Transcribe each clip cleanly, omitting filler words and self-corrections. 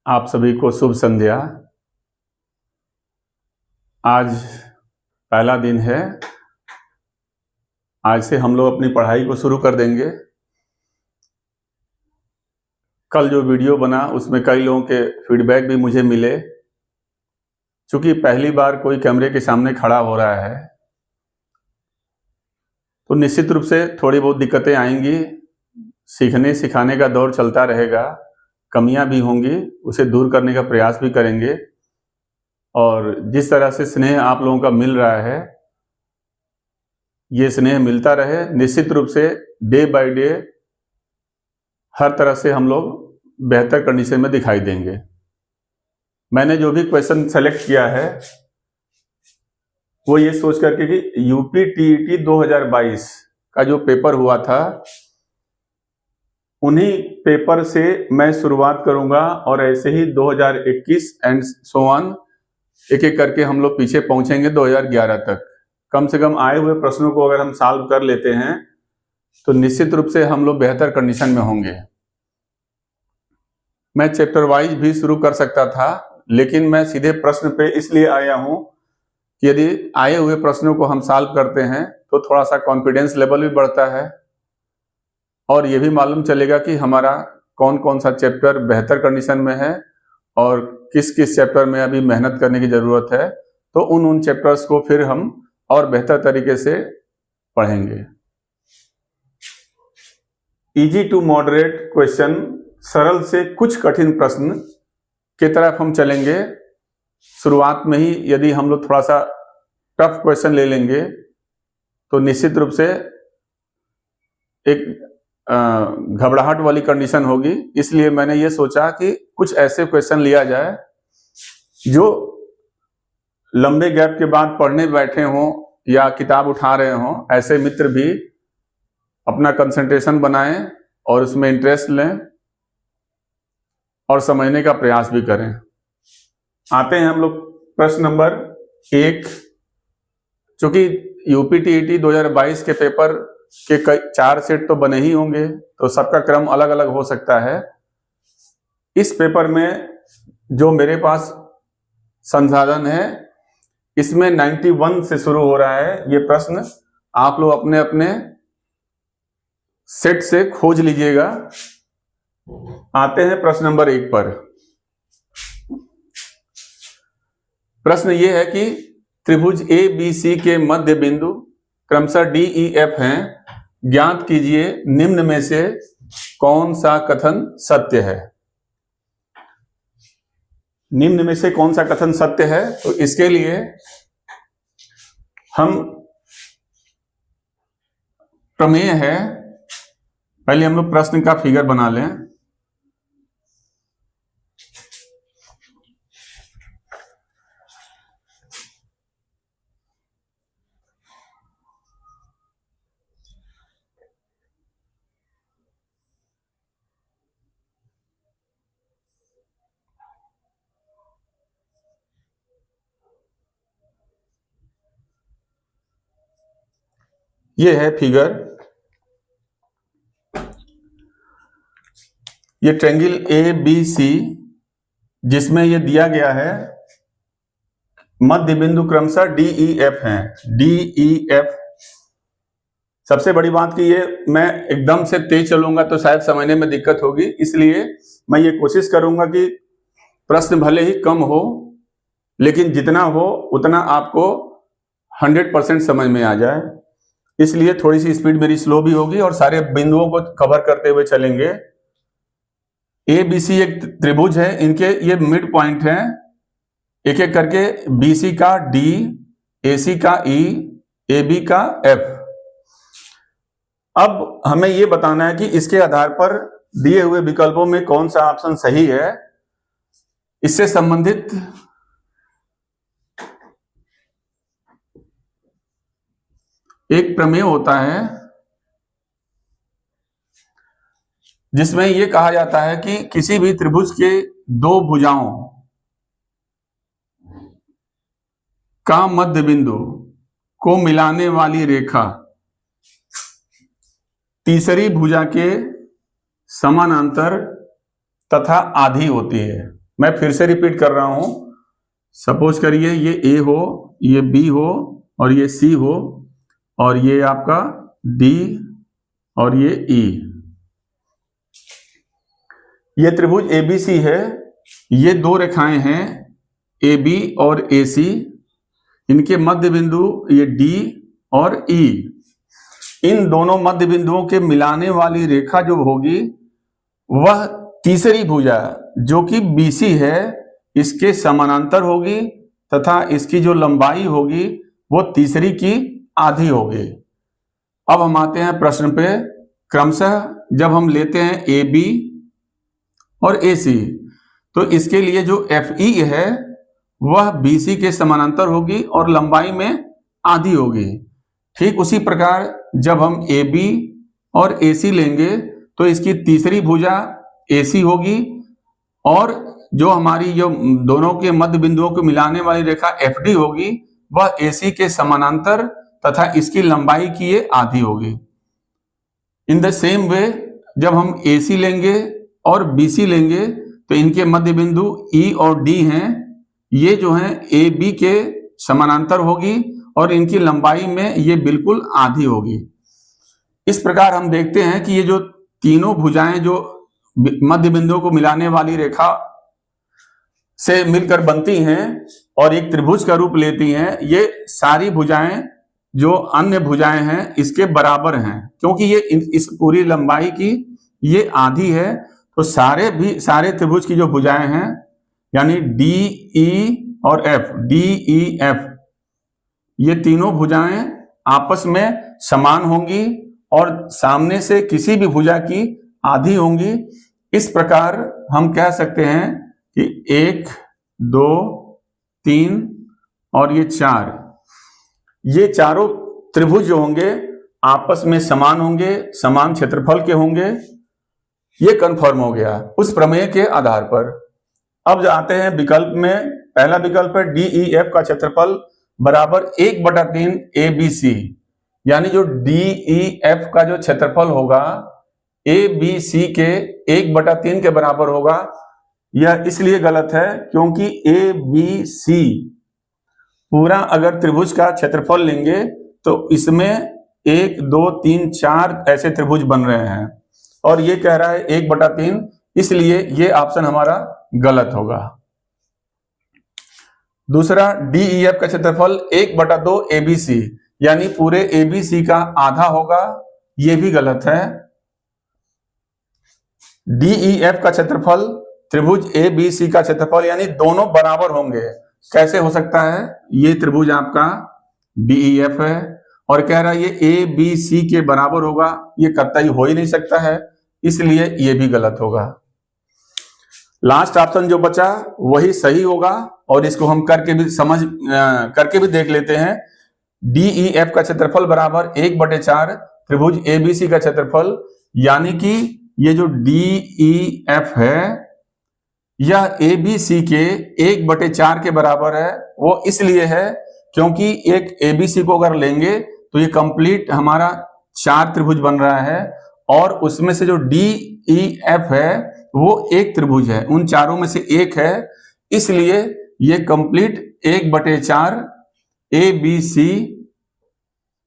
आप सभी को शुभ संध्या। आज पहला दिन है। आज से हम लोग अपनी पढ़ाई को शुरू कर देंगे। कल जो वीडियो बना उसमें कई लोगों के फीडबैक भी मुझे मिले। चूंकि पहली बार कोई कैमरे के सामने खड़ा हो रहा है तो निश्चित रूप से थोड़ी बहुत दिक्कतें आएंगी। सीखने सिखाने का दौर चलता रहेगा, कमियां भी होंगी, उसे दूर करने का प्रयास भी करेंगे। और जिस तरह से स्नेह आप लोगों का मिल रहा है, ये स्नेह मिलता रहे। निश्चित रूप से डे बाय डे हर तरह से हम लोग बेहतर कंडीशन में दिखाई देंगे। मैंने जो भी क्वेश्चन सेलेक्ट किया है वो ये सोच करके कि यूपी टीईटी 2022 का जो पेपर हुआ था उन्हीं पेपर से मैं शुरुआत करूंगा और ऐसे ही 2021 एंड सो ऑन एक एक करके हम लोग पीछे पहुंचेंगे 2011 तक। कम से कम आए हुए प्रश्नों को अगर हम सॉल्व कर लेते हैं तो निश्चित रूप से हम लोग बेहतर कंडीशन में होंगे। मैं चैप्टर वाइज भी शुरू कर सकता था, लेकिन मैं सीधे प्रश्न पे इसलिए आया हूं कि यदि आए हुए प्रश्नों को हम सॉल्व करते हैं तो थोड़ा सा कॉन्फिडेंस लेवल भी बढ़ता है और ये भी मालूम चलेगा कि हमारा कौन कौन सा चैप्टर बेहतर कंडीशन में है और किस किस चैप्टर में अभी मेहनत करने की जरूरत है। तो उन चैप्टर्स को फिर हम और बेहतर तरीके से पढ़ेंगे। इजी टू मॉडरेट क्वेश्चन, सरल से कुछ कठिन प्रश्न की तरफ हम चलेंगे। शुरुआत में ही यदि हम लोग थोड़ा सा टफ क्वेश्चन ले लेंगे तो निश्चित रूप से एक घबराहट वाली कंडीशन होगी। इसलिए मैंने ये सोचा कि कुछ ऐसे क्वेश्चन लिया जाए जो लंबे गैप के बाद पढ़ने बैठे हों या किताब उठा रहे हों, ऐसे मित्र भी अपना कंसंट्रेशन बनाएं और उसमें इंटरेस्ट लें और समझने का प्रयास भी करें। आते हैं हम लोग प्रश्न नंबर 1। चूंकि यूपी टीईटी 2022 के पेपर के 4 सेट तो बने ही होंगे तो सबका क्रम अलग अलग हो सकता है। इस पेपर में जो मेरे पास संसाधन है इसमें 91 से शुरू हो रहा है। ये प्रश्न आप लोग अपने अपने सेट से खोज लीजिएगा। आते हैं प्रश्न नंबर 1 पर। प्रश्न ये है कि त्रिभुज ए बी सी के मध्य बिंदु क्रमशः डी ई एफ हैं। ज्ञात कीजिए निम्न में से कौन सा कथन सत्य है। निम्न में से कौन सा कथन सत्य है, तो इसके लिए हम प्रमेय है। पहले हम लोग प्रश्न का फिगर बना लें। ये है फिगर। ये ट्रायंगल ए बी सी जिसमें ये दिया गया है मध्य बिंदु क्रमशः डी ई एफ हैं। D E F. सबसे बड़ी बात कि ये मैं एकदम से तेज चलूंगा तो शायद समझने में दिक्कत होगी, इसलिए मैं ये कोशिश करूंगा कि प्रश्न भले ही कम हो लेकिन जितना हो उतना आपको 100% समझ में आ जाए। इसलिए थोड़ी सी स्पीड मेरी स्लो भी होगी और सारे बिंदुओं को कवर करते हुए चलेंगे। ए बी सी एक त्रिभुज है, इनके ये मिड पॉइंट हैं। एक एक करके बी सी का डी, ए सी का ई, ए बी का एफ। अब हमें ये बताना है कि इसके आधार पर दिए हुए विकल्पों में कौन सा ऑप्शन सही है। इससे संबंधित एक प्रमेय होता है जिसमें यह कहा जाता है कि किसी भी त्रिभुज के दो भुजाओं का मध्य बिंदु को मिलाने वाली रेखा तीसरी भुजा के समानांतर तथा आधी होती है। मैं फिर से रिपीट कर रहा हूं। सपोज करिए ये ए हो, ये बी हो और ये सी हो और ये आपका डी और ये ई। ये त्रिभुज एबीसी है। ये दो रेखाएं हैं ए बी और ए सी। इनके मध्य बिंदु ये डी और ई। इन दोनों मध्य बिंदुओं के मिलाने वाली रेखा जो होगी वह तीसरी भुजा जो कि बीसी है इसके समानांतर होगी तथा इसकी जो लंबाई होगी वो तीसरी की आधी होगी। अब हम आते हैं प्रश्न पे। क्रमशः जब हम लेते हैं ए बी और ए सी तो इसके लिए जो एफ ई है वह बी सी के समानांतर होगी और लंबाई में आधी होगी। ठीक उसी प्रकार जब हम ए बी और ए सी लेंगे तो इसकी तीसरी भुजा ए सी होगी और जो हमारी जो दोनों के मध्य बिंदुओं को मिलाने वाली रेखा एफ डी होगी वह ए सी के समानांतर तथा इसकी लंबाई की ये आधी होगी। इन द सेम वे जब हम ए सी लेंगे और बी सी लेंगे तो इनके मध्य बिंदु ई और डी हैं। ये जो हैं ए बी के समानांतर होगी और इनकी लंबाई में ये बिल्कुल आधी होगी। इस प्रकार हम देखते हैं कि ये जो तीनों भुजाएं जो मध्य बिंदुओं को मिलाने वाली रेखा से मिलकर बनती हैं और एक त्रिभुज का रूप लेती हैं, ये सारी भुजाएं जो अन्य भुजाएं हैं इसके बराबर हैं क्योंकि ये इस पूरी लंबाई की ये आधी है। तो सारे त्रिभुज की जो भुजाएं हैं यानी डी ई और एफ, डी ई एफ, ये तीनों भुजाएं आपस में समान होंगी और सामने से किसी भी भुजा की आधी होंगी। इस प्रकार हम कह सकते हैं कि 1, 2, 3 और ये 4, ये चारों त्रिभुज जो होंगे आपस में समान होंगे, समान क्षेत्रफल के होंगे। ये कन्फर्म हो गया उस प्रमेय के आधार पर। अब आते हैं विकल्प में। पहला विकल्प है डी ई एफ का क्षेत्रफल बराबर 1/3 ए बी सी, यानी जो डी ई एफ का जो क्षेत्रफल होगा ए बी सी के 1/3 के बराबर होगा। यह इसलिए गलत है क्योंकि ए बी सी पूरा अगर त्रिभुज का क्षेत्रफल लेंगे तो इसमें 1, 2, 3, 4 ऐसे त्रिभुज बन रहे हैं और ये कह रहा है 1/3, इसलिए ये ऑप्शन हमारा गलत होगा। दूसरा डी ई एफ का क्षेत्रफल 1/2 ए बी सी, यानी पूरे ए बी सी का आधा होगा, ये भी गलत है। डी ई एफ का क्षेत्रफल त्रिभुज ए बी सी का क्षेत्रफल यानी दोनों बराबर होंगे, कैसे हो सकता है? ये त्रिभुज आपका डी ई एफ है और कह रहा है ये ए बी सी के बराबर होगा, ये कतई हो ही नहीं सकता है, इसलिए ये भी गलत होगा। लास्ट ऑप्शन जो बचा वही सही होगा और इसको हम करके भी देख लेते हैं। डी ई एफ का क्षेत्रफल बराबर 1/4 त्रिभुज ए बी सी का क्षेत्रफल, यानी कि ये जो डी ई एफ है यह ए बी सी के 1/4 के बराबर है। वो इसलिए है क्योंकि एक ए बी सी को अगर लेंगे तो ये कंप्लीट हमारा 4 त्रिभुज बन रहा है और उसमें से जो डी ई एफ है वो एक त्रिभुज है, उन चारों में से एक है, इसलिए ये कंप्लीट 1/4 ए बी सी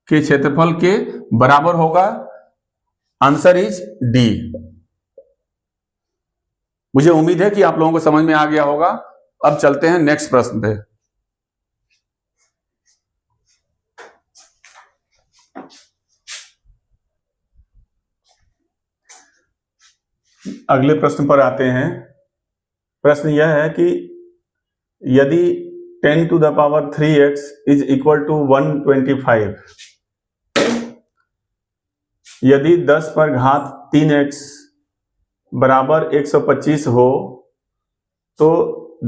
के क्षेत्रफल के बराबर होगा। Answer is D. मुझे उम्मीद है कि आप लोगों को समझ में आ गया होगा। अब चलते हैं नेक्स्ट प्रश्न पे। अगले प्रश्न पर आते हैं। प्रश्न यह है कि यदि 10⁻³ इज इक्वल टू 125, यदि 10⁻³ बराबर 125 हो तो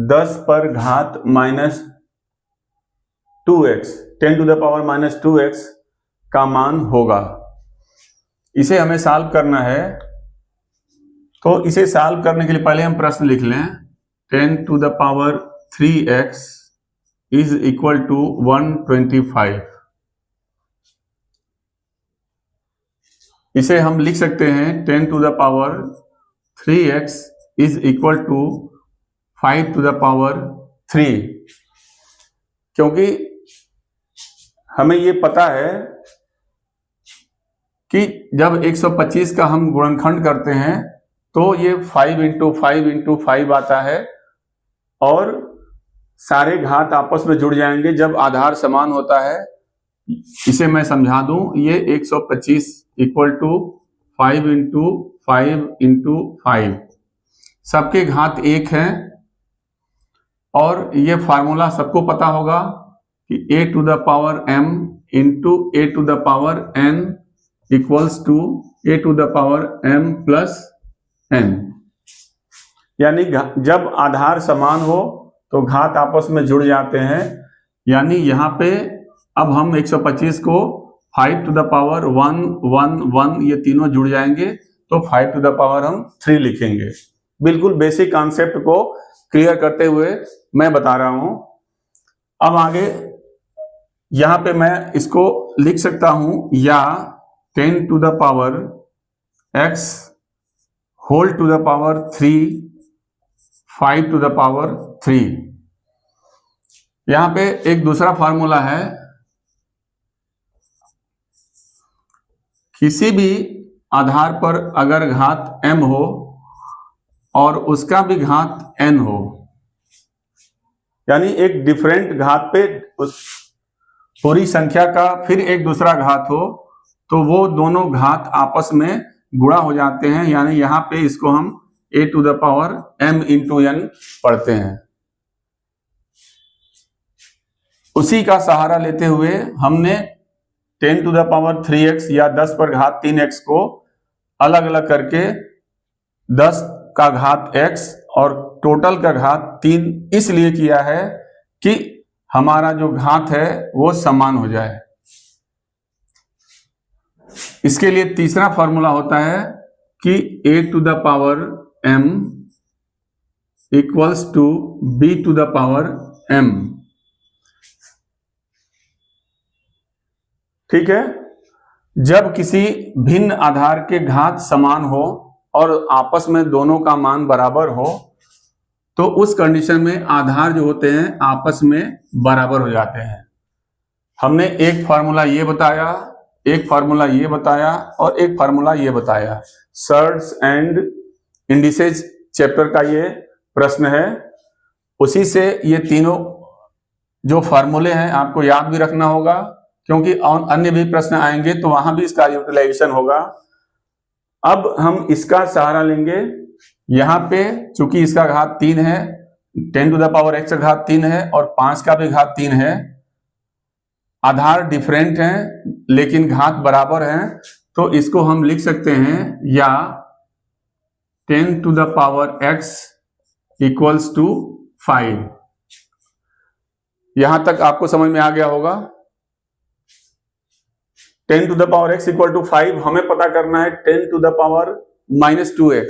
10⁻⁻2x 10⁻⁻2x का मान होगा। इसे हमें सॉल्व करना है, तो इसे सॉल्व करने के लिए पहले हम प्रश्न लिख लें। 10⁻³ इज इक्वल टू 125। इसे हम लिख सकते हैं 10⁻³ is equal to 5 to the power 3, क्योंकि हमें ये पता है कि जब 125 का हम गुणनखंड करते हैं तो ये 5 × 5 × 5 आता है और सारे घात आपस में जुड़ जाएंगे जब आधार समान होता है। इसे मैं समझा दूं, ये 125 इक्वल टू 5 × 5 × 5, सबके घात 1 है और ये फार्मूला सबको पता होगा कि a to the power m into a to the power n equals to a to the power m plus n। यानी जब आधार समान हो तो घात आपस में जुड़ जाते हैं। यानी यहाँ पे अब हम 125 को 5 to the power 1 1 1 ये तीनों जुड़ जाएंगे तो 5 to the power हम 3 लिखेंगे। बिल्कुल बेसिक कॉन्सेप्ट को क्लियर करते हुए मैं बता रहा हूं। अब आगे यहां पे मैं इसको लिख सकता हूं, या 10 to the power x whole to the power 3 5 to the power 3। यहां पे एक दूसरा फॉर्मूला है, किसी भी आधार पर अगर घात m हो और उसका भी घात n हो, यानी एक डिफरेंट घात पे उस पूरी संख्या का फिर एक दूसरा घात हो, तो वो दोनों घात आपस में गुणा हो जाते हैं। यानी यहां पे इसको हम a to the power m into n पढ़ते हैं। उसी का सहारा लेते हुए हमने 10 to the power 3x या 10 पर घात 3x को अलग अलग करके 10 का घात x और टोटल का घात 3 इसलिए किया है कि हमारा जो घात है वो समान हो जाए। इसके लिए तीसरा फॉर्मूला होता है कि a to the power m equals to b to the power m। ठीक है, जब किसी भिन्न आधार के घात समान हो और आपस में दोनों का मान बराबर हो तो उस कंडीशन में आधार जो होते हैं आपस में बराबर हो जाते हैं। हमने एक फार्मूला ये बताया, एक फार्मूला ये बताया और एक फार्मूला ये बताया। सर्ट्स एंड इंडिसेज चैप्टर का ये प्रश्न है। उसी से ये तीनों जो फार्मूले हैं आपको याद भी रखना होगा, क्योंकि अन्य भी प्रश्न आएंगे तो वहां भी इसका यूटिलाइजेशन होगा। अब हम इसका सहारा लेंगे। यहां पे चूंकि इसका घात 3 है, 10 to the power x का घात 3 है और 5 का भी घात 3 है। आधार डिफरेंट हैं लेकिन घात बराबर हैं, तो इसको हम लिख सकते हैं या 10 to the power x equals to 5। यहां तक आपको समझ में आ गया होगा। 10 to the power x equal to 5 हमें पता करना है 10 to the power -2x।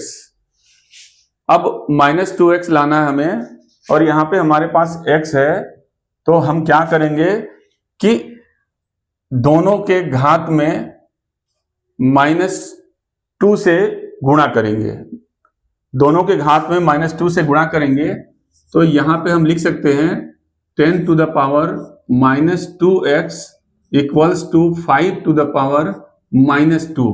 अब -2x लाना है हमें और यहां पे हमारे पास x है, तो हम क्या करेंगे कि दोनों के घात में -2 से गुणा करेंगे। दोनों के घात में -2 से गुणा करेंगे तो यहां पे हम लिख सकते हैं 10 to the power -2x equals to 5 to the power -2।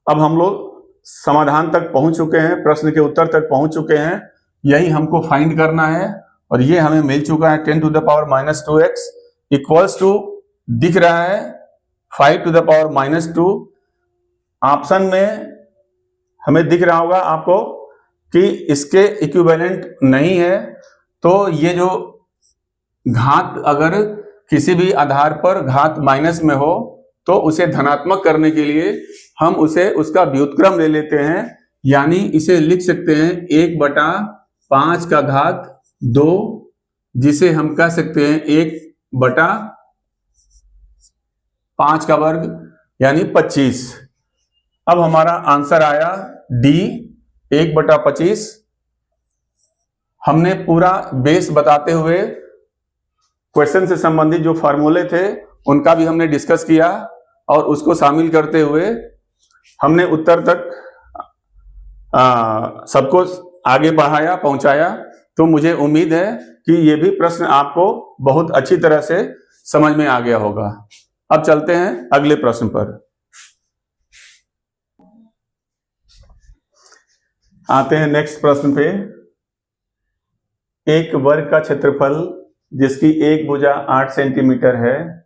अब हम लोग समाधान तक पहुंच चुके हैं, प्रश्न के उत्तर तक पहुंच चुके हैं। यही हमको फाइंड करना है और ये हमें मिल चुका है 10 to the power -2x equals to दिख रहा है 5 to the power -2। ऑप्शन में हमें दिख रहा होगा आपको कि इसके इक्विवेलेंट नहीं है, तो ये जो घात अगर किसी भी आधार पर घात माइनस में हो तो उसे धनात्मक करने के लिए हम उसे उसका व्युत्क्रम ले लेते हैं। यानी इसे लिख सकते हैं 1/5 का घात 2, जिसे हम कह सकते हैं 1/5 का वर्ग यानी 25। अब हमारा आंसर आया डी 1/25। हमने पूरा बेस बताते हुए क्वेश्चन से संबंधित जो फार्मूले थे उनका भी हमने डिस्कस किया और उसको शामिल करते हुए हमने उत्तर तक सबको आगे बढ़ाया, पहुंचाया। तो मुझे उम्मीद है कि ये भी प्रश्न आपको बहुत अच्छी तरह से समझ में आ गया होगा। अब चलते हैं अगले प्रश्न पर। आते हैं नेक्स्ट प्रश्न पे। एक वर्ग का क्षेत्रफल जिसकी एक भुजा 8 सेंटीमीटर है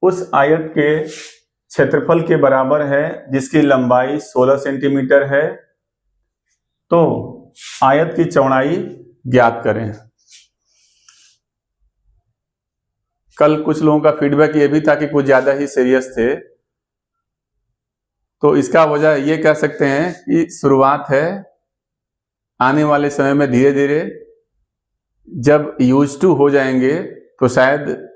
उस आयत के क्षेत्रफल के बराबर है जिसकी लंबाई 16 सेंटीमीटर है, तो आयत की चौड़ाई ज्ञात करें। कल कुछ लोगों का फीडबैक ये भी था कि कुछ ज्यादा ही सीरियस थे, तो इसका वजह ये कह सकते हैं कि शुरुआत है। आने वाले समय में धीरे धीरे जब यूज टू हो जाएंगे तो शायद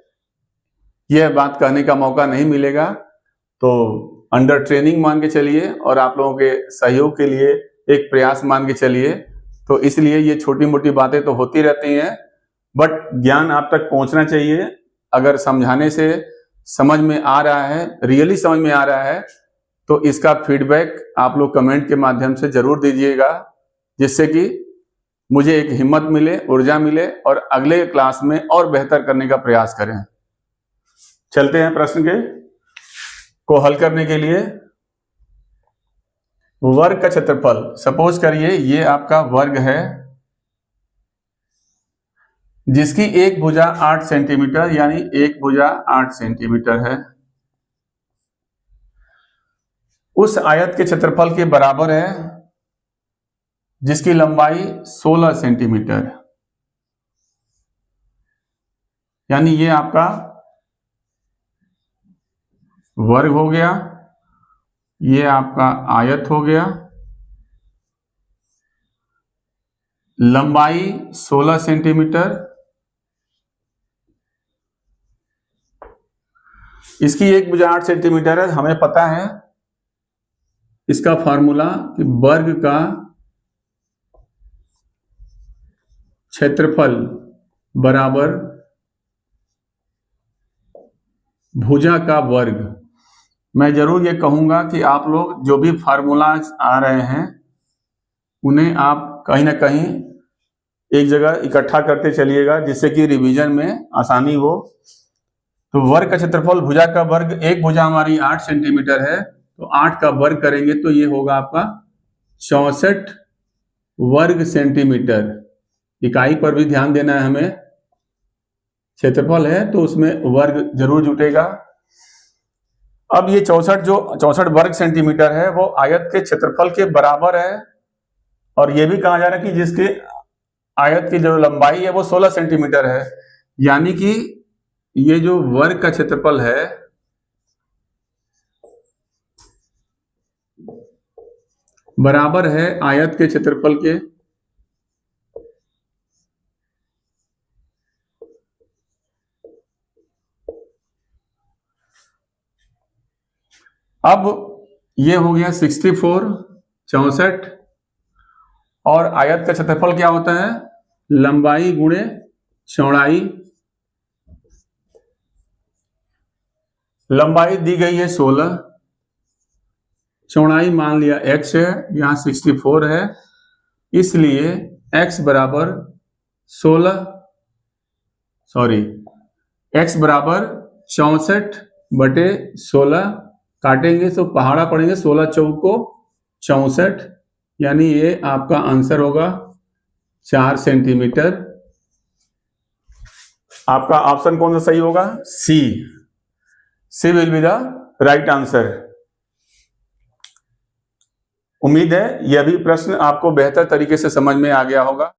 यह बात कहने का मौका नहीं मिलेगा। तो अंडर ट्रेनिंग मान के चलिए और आप लोगों के सहयोग के लिए एक प्रयास मान के चलिए। तो इसलिए ये छोटी मोटी बातें तो होती रहती हैं, बट ज्ञान आप तक पहुंचना चाहिए। अगर समझाने से समझ में आ रहा है, रियली समझ में आ रहा है, तो इसका फीडबैक आप लोग कमेंट के माध्यम से जरूर दीजिएगा, जिससे कि मुझे एक हिम्मत मिले, ऊर्जा मिले और अगले क्लास में और बेहतर करने का प्रयास करें। चलते हैं प्रश्न को हल करने के लिए। वर्ग का क्षेत्रफल, सपोज करिए ये आपका वर्ग है जिसकी एक भुजा 8 सेंटीमीटर, यानी एक भुजा 8 सेंटीमीटर है, उस आयत के क्षेत्रफल के बराबर है जिसकी लंबाई 16 सेंटीमीटर, यानी ये आपका वर्ग हो गया, ये आपका आयत हो गया, लंबाई 16 सेंटीमीटर, इसकी एक भुजा 8 सेंटीमीटर है। हमें पता है इसका फार्मूला कि वर्ग का क्षेत्रफल बराबर भुजा का वर्ग। मैं जरूर ये कहूंगा कि आप लोग जो भी फार्मूलाज आ रहे हैं उन्हें आप कहीं ना कहीं एक जगह इकट्ठा करते चलिएगा, जिससे कि रिवीजन में आसानी हो। तो वर्ग का क्षेत्रफल, भुजा का वर्ग, एक भुजा हमारी 8 सेंटीमीटर है, तो 8 का वर्ग करेंगे तो ये होगा आपका 64 वर्ग सेंटीमीटर। इकाई पर भी ध्यान देना है हमें, क्षेत्रफल है तो उसमें वर्ग जरूर जुटेगा। अब ये 64 वर्ग सेंटीमीटर है वो आयत के क्षेत्रफल के बराबर है, और ये भी कहा जा रहा है कि जिसके आयत की जो लंबाई है वो 16 सेंटीमीटर है, यानी कि ये जो वर्ग का क्षेत्रफल है बराबर है आयत के क्षेत्रफल के। अब ये हो गया 64 और आयत का क्षेत्रफल क्या होता है, लंबाई गुणे चौड़ाई। लंबाई दी गई है 16, चौड़ाई मान लिया x है, यहां 64 है, इसलिए x बराबर 64/16 काटेंगे तो पहाड़ा पड़ेंगे, 16 चौको 64, यानी ये आपका आंसर होगा 4 सेंटीमीटर। आपका ऑप्शन कौन सा सही होगा, C will be the right answer. उम्मीद है यह भी प्रश्न आपको बेहतर तरीके से समझ में आ गया होगा।